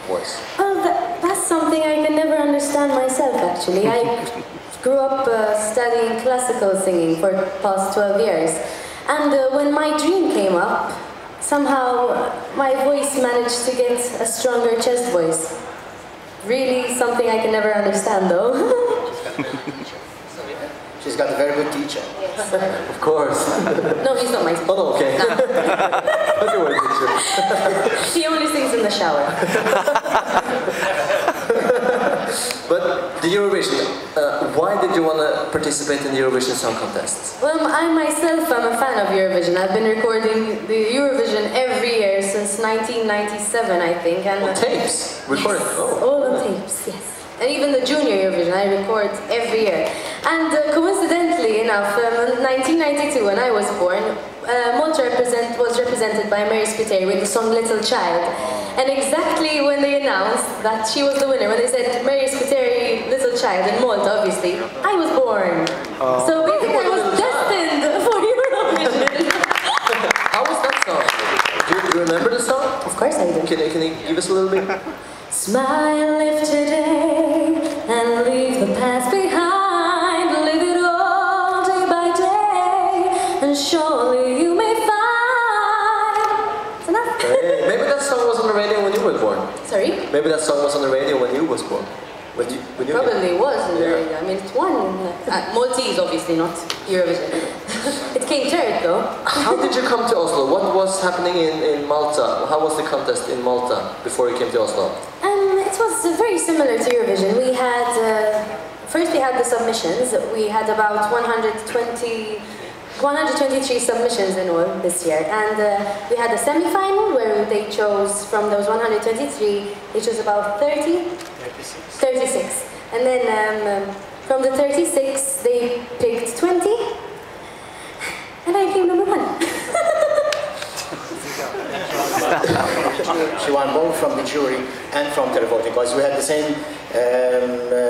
voice? Well, that's something I can never understand myself, actually. I grew up studying classical singing for the past 12 years. And when my dream came up, somehow my voice managed to get a stronger chest voice. Really something I can never understand, though. She's got a very good teacher. Yes. Of course. No, he's not my teacher. Oh, no, okay. No. Okay, well, teacher. He only sings in the shower. But the Eurovision, why did you want to participate in the Eurovision Song Contest? Well, I myself am a fan of Eurovision. I've been recording the Eurovision every year since 1997, I think. And on tapes? Recording? Yes, oh. all on tapes, yes. And even the Junior Eurovision, I record every year. And coincidentally enough, in 1992, when I was born, Malta was represented by Mary Spiteri with the song Little Child. And exactly when they announced that she was the winner, when they said Mary Spiteri, Little Child in Malta, obviously, I was born. So basically I was destined for Eurovision. How was that song? Do you remember the song? Of course I do. Can you give us a little bit? Smile, live today, and leave the past behind. Live it all day by day, and surely you may find. It's enough. Hey, maybe that song was on the radio when you were born. Sorry? Maybe that song was on the radio when you was born. When you Probably was on the radio. I mean, it won. Maltese, obviously, not Eurovision. It came third, though. How did you come to Oslo? What was happening in Malta? How was the contest in Malta before you came to Oslo? It was very similar to Eurovision. We had, first we had the submissions. We had about 123 submissions in all this year. And we had a semi-final where they chose, from those 123, they chose about 36. And then from the 36, they picked 20. And I came number 1. She won both from the jury and from televoting, because we had the same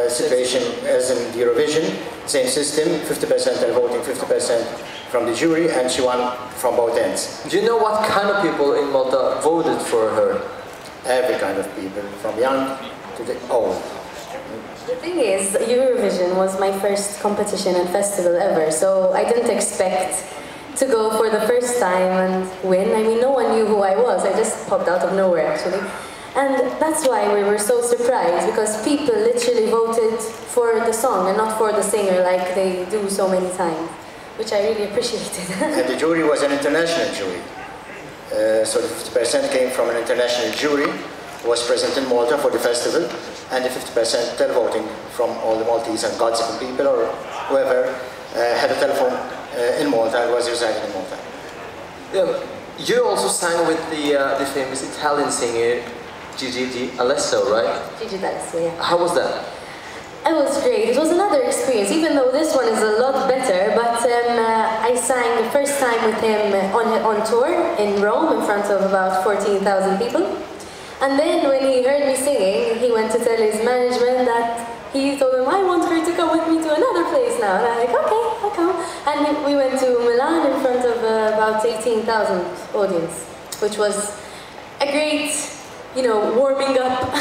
situation as in the Eurovision, same system, 50% televoting, 50% from the jury, and she won from both ends. Do you know what kind of people in Malta voted for her? Every kind of people, from young to the old. The thing is, Eurovision was my first competition and festival ever, so I didn't expect to go for the first time and win. I mean, no one knew who I was. I just popped out of nowhere, actually. And that's why we were so surprised, because people literally voted for the song and not for the singer like they do so many times, which I really appreciated. And the jury was an international jury. So the 50% came from an international jury, was present in Malta for the festival, and the 50% televoting from all the Maltese and Gossiping people or whoever had a telephone in Malta and was residing in Malta. Yeah, you also sang with the famous Italian singer Gigi D'Alessio, right? Gigi D'Alessio, yeah. How was that? It was great. It was another experience, even though this one is a lot better. But I sang the first time with him on tour in Rome in front of about 14,000 people. And then when he heard me singing, he went to tell his management that he told them, I want her to come with me to another place now. And I'm like, okay, I'll come. And we went to Milan in front of about 18,000 audience, which was a great, warming up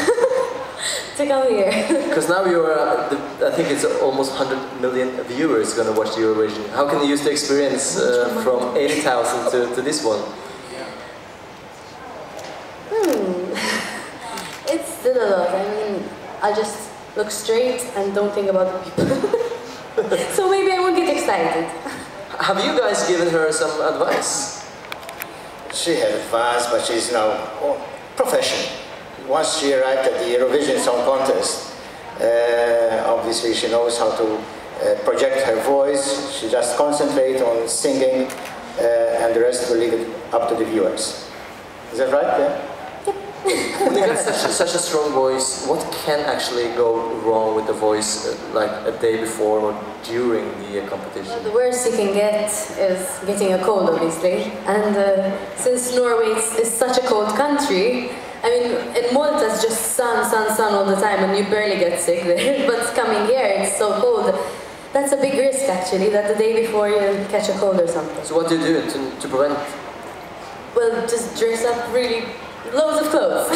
to come here. Because now you're, I think it's almost 100 million viewers going to watch the Eurovision. How can you use the experience from 80,000 to this one? It's still a lot. I mean, I just look straight and don't think about the people. So maybe I won't get excited. Have you guys given her some advice? She had advice, but she's now professional. Once she arrived at the Eurovision Song Contest, obviously she knows how to project her voice. She just concentrates on singing, and the rest will leave it up to the viewers. Is that right? Yeah? When you got such a strong voice, what can actually go wrong with the voice like a day before or during the competition? Well, the worst you can get is getting a cold, obviously. And since Norway is such a cold country, I mean, in Malta it's just sun all the time and you barely get sick there. But coming here, it's so cold. That's a big risk, actually, that the day before you catch a cold or something. So what do you do to prevent? Well, just dress up really loads of clothes.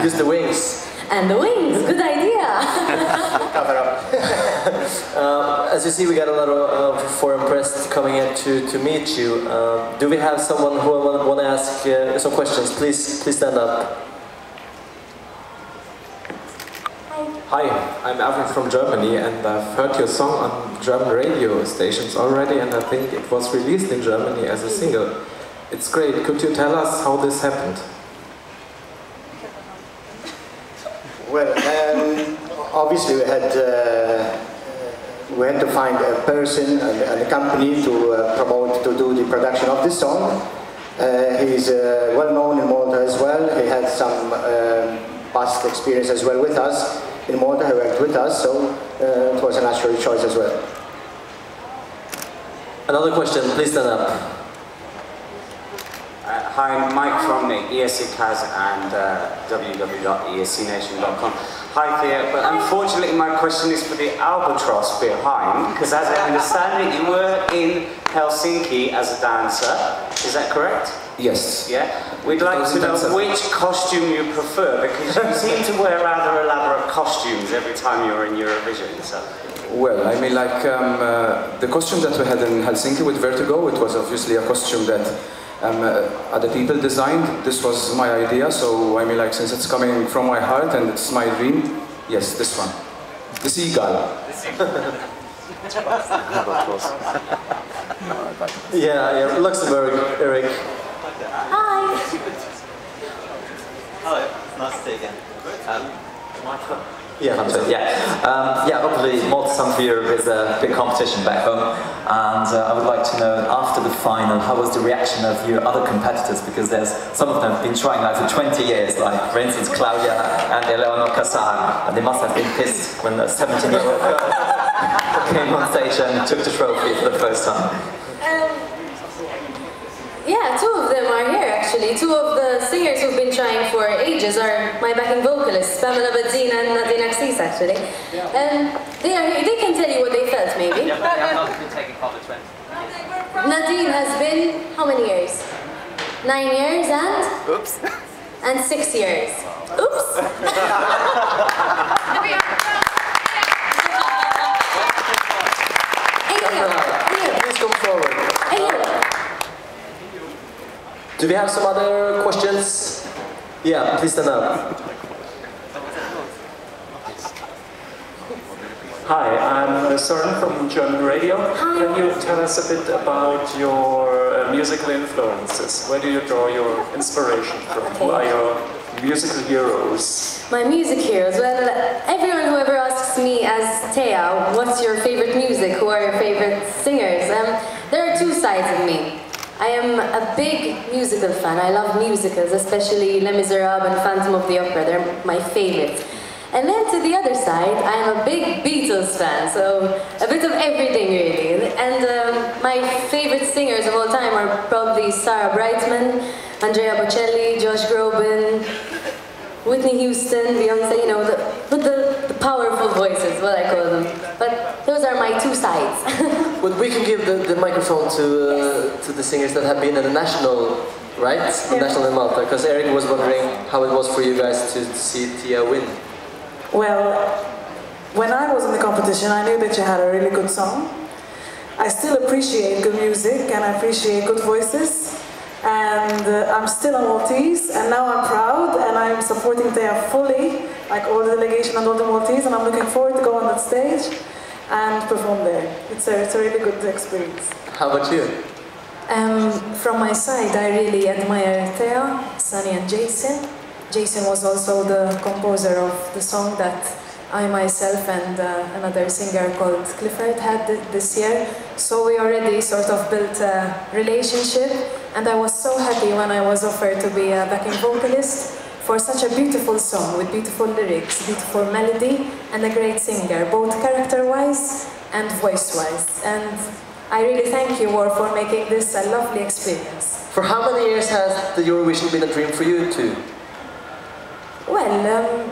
Use the wings. And the wings, good idea. Cover up. As you see, we got a lot of foreign press coming in to meet you. Do we have someone who want to ask some questions? Please stand up. Hi, I'm Avram from Germany, and I've heard your song on German radio stations already, and I think it was released in Germany as a single. It's great. Could you tell us how this happened? Well, obviously we had to find a person and a company to promote, to do the production of this song. He's well known in Malta as well. He had some past experience as well with us in Malta. He worked with us, so it was a natural choice as well. Another question, please stand up. Hi, I'm Mike from ESCCAS and www.escnation.com. Hi Thea, but unfortunately my question is for the albatross behind, because as I understand it, you were in Helsinki as a dancer, is that correct? Yes. Yeah? We'd like to know which costume you prefer, because you seem to wear rather elaborate costumes every time you're in Eurovision. So. Well, I mean, like the costume that we had in Helsinki with Vertigo, it was obviously a costume that other people designed. This was my idea, so I mean, like, since it's coming from my heart and it's my dream, yes, this one. The seagull. Yeah, Luxembourg, Eric. Hi. Hello, nice to see you again. Michael? Yeah, Obviously Malta Song for Europe is a big competition back home, and I would like to know, after the final, how was the reaction of your other competitors, because there's some of them have been trying now for 20 years, like for instance Claudia and Eleonor Casar, and they must have been pissed when the 17-year-old girl came on stage and took the trophy for the first time. Yeah, two of them are here actually. Two of the singers who've been trying for ages are my backing vocalists, Pamela Badzina and Nadine Axis actually. They are here. They can tell you what they felt maybe. Nadine has been, how many years? 9 years and? Oops. And 6 years. Oops! Please come forward. Do we have some other questions? Yeah, please stand up. Hi, I'm Søren from German radio. Hi. Can you tell us a bit about your musical influences? Where do you draw your inspiration from? Who are your musical heroes? My music heroes? Well, everyone who ever asks me as Thea, what's your favorite music? Who are your favorite singers? There are two sides of me. I am a big musical fan. I love musicals, especially Les Miserables and Phantom of the Opera. They're my favorites. And then to the other side, I am a big Beatles fan, so a bit of everything really. And my favorite singers of all time are probably Sarah Brightman, Andrea Bocelli, Josh Groban, Whitney Houston, Beyonce, you know, the powerful voices, what I call them. But those are my two sides. But we can give the microphone to the singers that have been at the national, right? The national in Malta, because Eric was wondering how it was for you guys to see Tia win. Well, when I was in the competition, I knew that you had a really good song. I still appreciate good music and I appreciate good voices. And I'm still a Maltese, and now I'm proud, and I'm supporting Thea fully, like all the delegation and all the Maltese, and I'm looking forward to go on that stage and perform there. It's a really good experience. How about you? From my side, I really admire Thea, Sunny and Jason. Jason was also the composer of the song that I myself and another singer called Clifford had this year. So we already sort of built a relationship, and I was so happy when I was offered to be a backing vocalist for such a beautiful song with beautiful lyrics, beautiful melody, and a great singer, both character-wise and voice-wise. And I really thank you all for making this a lovely experience. For how many years has the Eurovision been a dream for you too? Well,